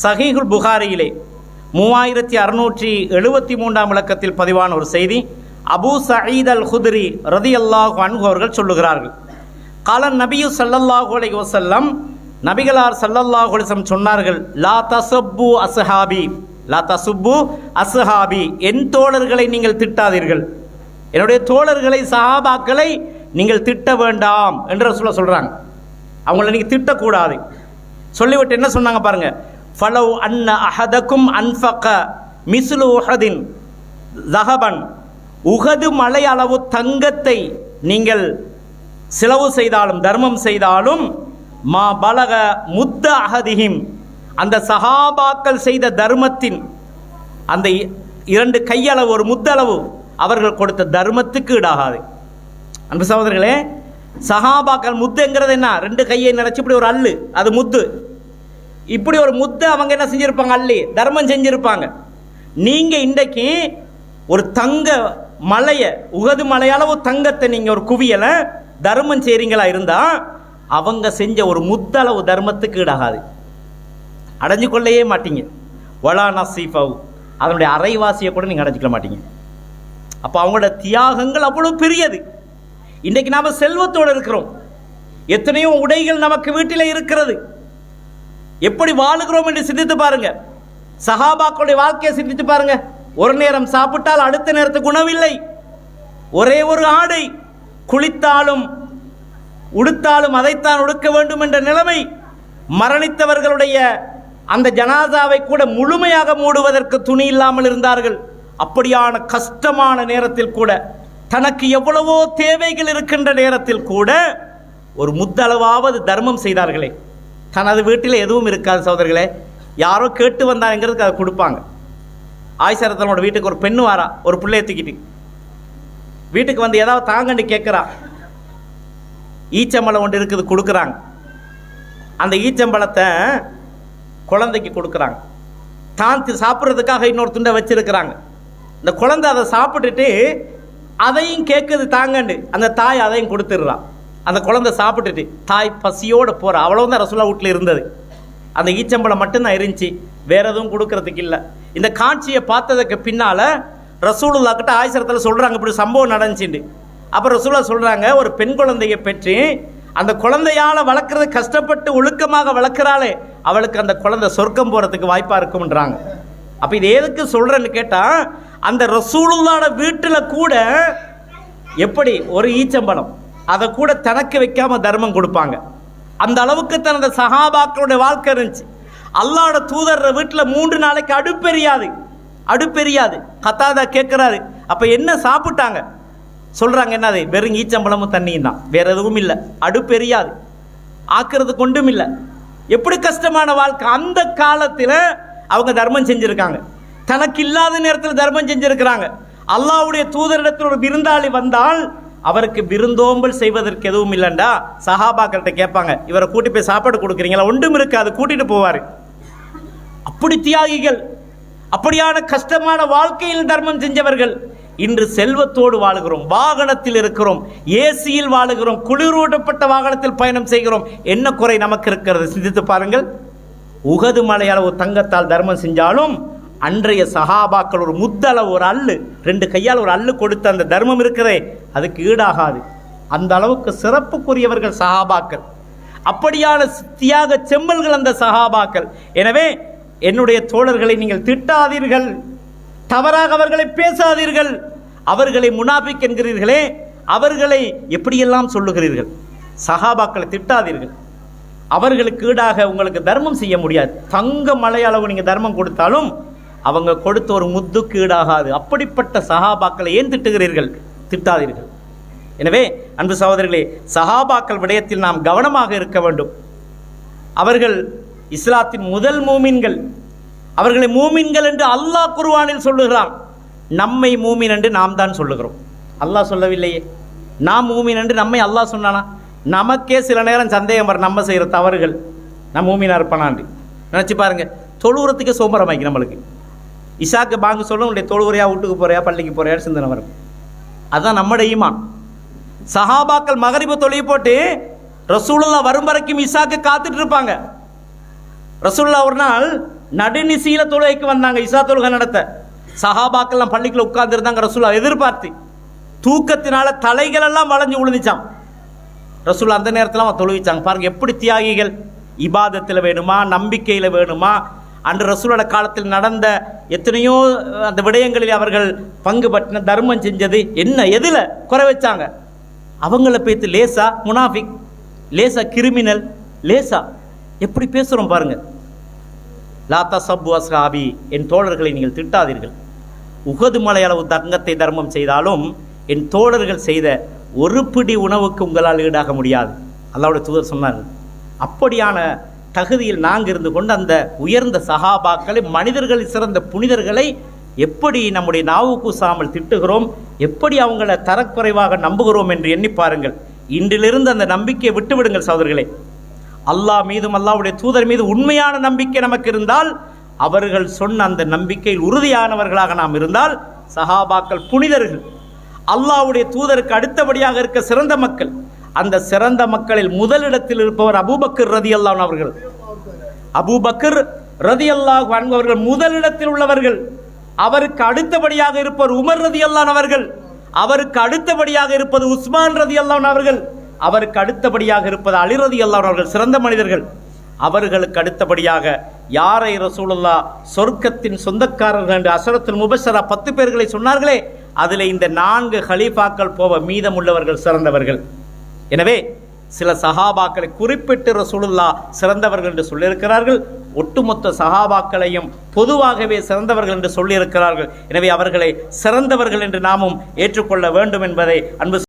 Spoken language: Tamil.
சஹீஹுல் புகாரியிலே 3673 இலக்கத்தில் பதிவான ஒரு செய்தி. அபூ சயீத் அல் குத்ரி ரலியல்லாஹு அன்ஹு அவர்கள் சொல்லுகிறார்கள், காலன் நபியு ஸல்லல்லாஹு அலைஹி வஸல்லம், நபிகளார் ஸல்லல்லாஹு அலைஹி வஸல்லம் சொன்னார்கள், லா தஸப்பு அஸ்ஹாபி, லா தஸப்பு அஸ்ஹாபி, என் தோழர்களை நீங்கள் திட்டாதீர்கள், என்னுடைய தோழர்களை சஹாபாக்களை நீங்கள் திட்ட வேண்டாம் என்று ரசூலுல்லாஹ் சொல்றாங்க. அவங்கள நீங்கள் திட்டக்கூடாது. சொல்லிவிட்டு என்ன சொன்னாங்க பாருங்க, ஃபலவ் அன்ன அஹதக்கும் அன்ஃபக மிஸ்லு உஹதின் ஸஹபன், உஹது மலை அளவு தங்கத்தை நீங்கள் செலவு செய்தாலும் தர்மம் செய்தாலும், மா பலக முத்த அஹதிஹிம், அந்த சஹாபாக்கள் செய்த தர்மத்தின் அந்த 2 கையளவு, ஒரு முத்தளவு அவர்கள் கொடுத்த தர்மத்துக்கு ஈடாகாது. அன்பு சகோதரர்களே, சஹாபாக்கள் முத்துங்கிறது என்ன? 2 கையை நினைச்சு இப்படி ஒரு அள்ளு, அது முத்து. இப்படி ஒரு முத்தை அவங்க என்ன செஞ்சிருப்பாங்க? அள்ளி தர்மம் செஞ்சிருப்பாங்க. நீங்க இன்றைக்கு ஒரு தங்க மலையை, உகது மலையளவு தங்கத்தை நீங்க ஒரு குவியலை தர்மம் செய்றீங்களா இருந்தா, அவங்க செஞ்ச ஒரு முத்தளவு தர்மத்துக்கு ஈடாகாது. அடைஞ்சு கொள்ளையே மாட்டீங்க. வலா நசீஃபவு, அதனுடைய அரைவாசியை கூட நீங்க அடைஞ்சிக்க மாட்டீங்க. அப்போ அவங்களோட தியாகங்கள் அவ்வளவு பெரியது. இன்றைக்கு நாம செல்வத்தோடு இருக்கிறோம், எத்தனையோ உடைகள் நமக்கு வீட்டில் இருக்கிறது. எப்படி வாழுகிறோம் என்று சிந்தித்து பாருங்க. சஹாபாக்களுடைய வாழ்க்கையை சிந்தித்து பாருங்க. ஒரு நேரம் சாப்பிட்டால் அடுத்த நேரத்துக்கு உணவில்லை. ஒரே ஒரு ஆடை, குளித்தாலும் உடுத்தாலும் அதைத்தான் உடுக்க வேண்டும் என்ற நிலைமை. மரணித்தவர்களுடைய அந்த ஜனாசாவை கூட முழுமையாக மூடுவதற்கு துணி இல்லாமல் இருந்தார்கள். அப்படியான கஷ்டமான நேரத்தில் கூட, தனக்கு எவ்வளவோ தேவைகள் இருக்கின்ற நேரத்தில் கூட ஒரு முத்தளவாவது தர்மம் செய்தார்களே. தனது வீட்டில் எதுவும் இருக்காது சகோதரர்களே, யாரோ கேட்டு வந்தாங்கிறதுக்கு அதை கொடுப்பாங்க. ஆயிஷா ரலியல்லாஹு வீட்டுக்கு ஒரு பெண்ணு வாரா, ஒரு பிள்ளையை தூக்கிட்டு வீட்டுக்கு வந்து ஏதாவது தாங்கன்னு கேட்குறா. ஈச்சம்பழம் ஒன்று இருக்குது, கொடுக்குறாங்க. அந்த ஈச்சம்பழத்தை குழந்தைக்கு கொடுக்குறாங்க. தான் சாப்பிட்றதுக்காக இன்னொரு துண்டை வச்சிருக்கிறாங்க. இந்த குழந்தை அதை சாப்பிட்டுட்டு அதையும் கேட்குது தாங்கண்டு. அந்த தாய் அதையும் கொடுத்துடுறான். அந்த குழந்தை சாப்பிட்டுட்டு தாய் பசியோடு போகிறா. அவ்வளோதான் ரசூலுல்லாஹ் வீட்டில் இருந்தது. அந்த ஈச்சம்பழம் மட்டும்தான் இருந்துச்சு, வேற எதுவும் கொடுக்கறதுக்கு இல்லை. இந்த காட்சியை பார்த்ததுக்கு பின்னால ரசூலுல்லாஹ் கிட்ட ஆயிஷா ரலியல்லாஹு சொல்கிறாங்க, இப்படி சம்பவம் நடந்துச்சுண்டு. அப்போ ரசூலுல்லாஹ் சொல்கிறாங்க, ஒரு பெண் குழந்தையை பெற்று அந்த குழந்தையால் வளர்க்குறது கஷ்டப்பட்டு ஒழுக்கமாக வளர்க்குறாளே, அவளுக்கு அந்த குழந்தை சொர்க்கம் போகிறதுக்கு வாய்ப்பாக இருக்கும்ன்றாங்க. அப்போ இது எதுக்கு சொல்கிறேன்னு கேட்டால், அந்த ரசூலுல்லாஹ்வோட வீட்டில் கூட எப்படி ஒரு ஈச்சம்பழம் அதை கூட தனக்கு வைக்காம தர்மம் கொடுப்பாங்க. அந்த அளவுக்கு தனது சஹாபாக்களுடைய வாழ்க்கை இருந்துச்சு. அல்லாஹ்வோட தூதர் வீட்டில் 3 நாளைக்கு அடுப்பெரியாது. கத்தாதா கேட்குறாரு, அப்போ என்ன சாப்பிட்டாங்க? சொல்கிறாங்க, என்னது? வெறும் ஈச்சம்பழமும் தண்ணியும் தான், வேற எதுவும் இல்லை. அடுப்பெரியாது, ஆக்குறது கொண்டும் இல்லை. எப்படி கஷ்டமான வாழ்க்கை! அந்த காலத்தில் அவங்க தர்மம் செஞ்சுருக்காங்க. தனக்கு இல்லாத நேரத்தில் தர்மம் செஞ்சுருக்கிறாங்க. அல்லாஹ்வுடைய தூதரிடத்தில் ஒரு விருந்தாளி வந்தால் அவருக்கு விருந்தோம்பல் செய்வதற்கு எதுவும் இல்லைண்டா சஹாபாக்கள்கிட்ட கேட்பாங்க, இவரை கூட்டி போய் சாப்பாடு கொடுக்குறீங்களா? ஒன்றும் இருக்காது, கூட்டிட்டு போவார். அப்படி தியாகிகள், அப்படியான கஷ்டமான வாழ்க்கையில் தர்மம் செஞ்சவர்கள். இன்று செல்வத்தோடு வாழுகிறோம், வாகனத்தில் இருக்கிறோம், ஏசியில் வாழுகிறோம், குளிரூட்டப்பட்ட வாகனத்தில் பயணம் செய்கிறோம். என்ன குறை நமக்கு இருக்கிறது? சிந்தித்து பாருங்கள். உகது மலையளவு தங்கத்தால் தர்மம் செஞ்சாலும் அன்றைய சஹாபாக்கள் ஒரு முத்தளவு, ஒரு அள்ளு, 2 கையால் ஒரு அள்ளு கொடுத்த அந்த தர்மம் இருக்கிறதே, அதுக்கு ஈடாகாது. அந்த அளவுக்கு சிறப்புக்குரியவர்கள் சஹாபாக்கள். அப்படியான தியாக செம்மல்கள் அந்த சஹாபாக்கள். எனவே என்னுடைய தோழர்களை நீங்கள் திட்டாதீர்கள், தவறாக அவர்களை பேசாதீர்கள். அவர்களை முனாஃபிக் என்கிறீர்களே, அவர்களை எப்படியெல்லாம் சொல்லுகிறீர்கள்? சஹாபாக்களை திட்டாதீர்கள். அவர்களுக்கு ஈடாக உங்களுக்கு தர்மம் செய்ய முடியாது. தங்க மலையளவு நீங்கள் தர்மம் கொடுத்தாலும் அவங்க கொடுத்த ஒரு முத்துக்கு ஈடாகாது. அப்படிப்பட்ட சஹாபாக்களை ஏன் திட்டுகிறீர்கள்? திட்டாதீர்கள். எனவே அன்பு சகோதரர்களே, சஹாபாக்கள் விடயத்தில் நாம் கவனமாக இருக்க வேண்டும். அவர்கள் இஸ்லாத்தின் முதல் மூமின்கள். அவர்களை மூமின்கள் என்று அல்லாஹ் குர்ஆனில் சொல்லுகிறான். நம்மை மூமின் என்று நாம் தான் சொல்லுகிறோம், அல்லாஹ் சொல்லவில்லையே. நாம் மூமின் என்று நம்மை அல்லாஹ் சொன்னானா? நமக்கே சில நேரம் சந்தேகம் வர, நம்ம செய்கிற தவறுகள், நம்ம மூமினா இருப்பானான்னு நினச்சி பாருங்க. தொழுவுறதுக்கே சோம்பரமாக்கி நம்மளுக்கு. இஷாக்கு பாங்கு சொல்லும், உடைய தொழுவுறையா, வீட்டுக்கு போறியா, பள்ளிக்கு போறியான்னு சிந்தனை வரும். அதுதான் நம்முடைய ஈமான். சஹாபாக்கள் மகரிபு தொழுகை போட்டு ரசூலுல்லாஹ் வரும் வரைக்கும் இஷாக்கு காத்துட்டு இருப்பாங்க. ரசூலுல்லாஹ் ஒரு நாள் நடுநிசையில தொழுகைக்கு வந்தாங்க, இஷா தொழுகை நடத்த. சஹாபாக்கெல்லாம் பள்ளிக்குள்ள உட்கார்ந்து இருந்தாங்க. ரசூலுல்லாஹ் எதிர்பார்த்து தூக்கத்தினால தலைகள் எல்லாம் வளைஞ்சு விழுந்துச்சான். ரசூலுல்லாஹ் அந்த நேரத்தில் அவன் தொழுவிச்சாங்க. பாருங்க எப்படி தியாகிகள். இபாதத்தில் வேணுமா, நம்பிக்கையில் வேணுமா, அன்று ரசூலோட காலத்தில் நடந்த எத்தனையோ அந்த விடயங்களில் அவர்கள் பங்கு பற்றின, தர்மம் செஞ்சது என்ன, எதில் குறை வச்சாங்க? அவங்கள பேத்து லேசா முனாஃபிக், லேசா கிரிமினல், லேசா எப்படி பேசுகிறோம் பாருங்க. லா தஸப்பு அஸ்ஹாபி, என் தோழர்களை நீங்கள் திட்டாதீர்கள். உஹது மலை அளவு தங்கத்தை தர்மம் செய்தாலும் என் தோழர்கள் செய்த ஒரு பிடி உணவுக்கு உங்களால் ஈடாக முடியாது. அல்லாஹ்வுடைய தூதர் சொன்னார். அப்படியான தகுதியில் நாங்கள் இருந்து கொண்டு அந்த உயர்ந்த சஹாபாக்களை, மனிதர்களில் சிறந்த புனிதர்களை எப்படி நம்முடைய நாவு கூசாமல் திட்டுகிறோம், எப்படி அவங்கள தரக்குறைவாக நம்புகிறோம் என்று எண்ணி பாருங்கள். இன்றிலிருந்து அந்த நம்பிக்கையை விட்டுவிடுங்கள் சகோதரர்களே. அல்லாஹ் மீதும் அல்லாஹ்வுடைய தூதர் மீது உண்மையான நம்பிக்கை நமக்கு இருந்தால், அவர்கள் சொன்ன அந்த நம்பிக்கையில் உறுதியானவர்களாக நாம் இருந்தால், சஹாபாக்கள் புனிதர்கள், அல்லாஹ்வுடைய தூதருக்கு அடுத்தபடியாக இருக்க சிறந்த மக்கள். அந்த சிறந்த மக்களில் முதலிடத்தில் இருப்பவர் அபூபக்கர் ரதியல்லாஹு அன்ஹு அவர்கள். அபூபக்கர் ரதியல்லாஹு அன்ஹு அவர்கள் முதலிடத்தில் உள்ளவர்கள். அவருக்கு அடுத்தபடியாக இருப்பவர் உமர் ரதியல்லாஹு அன்ஹு அவர்கள். அவருக்கு அடுத்தபடியாக இருப்பது உஸ்மான் ரதியல்லாஹு அன்ஹு அவர்கள். அவருக்கு அடுத்தபடியாக இருப்பது அலி ரதியல்லாஹு அன்ஹு அவர்கள். சிறந்த மனிதர்கள். அவர்களுக்கு அடுத்தபடியாக யாரை ரசூலுல்லாஹ் சொர்க்கத்தின் சொந்தக்காரர்கள் என்று அஷரத்துல் முபஷ்ஷரா 10 பேர்களை சொன்னார்களே, அதில் இந்த 4 ஹலீஃபாக்கள் போக மீதமுள்ளவர்கள் சிறந்தவர்கள். எனவே சில சஹாபாக்களை குறிப்பிட்டு ரசூலுல்லாஹ் சிறந்தவர்கள் என்று சொல்லியிருக்கிறார்கள். ஒட்டுமொத்த சஹாபாக்களையும் பொதுவாகவே சிறந்தவர்கள் என்று சொல்லியிருக்கிறார்கள். எனவே அவர்களை சிறந்தவர்கள் என்று நாமும் ஏற்றுக்கொள்ள வேண்டும் என்பதை அன்பு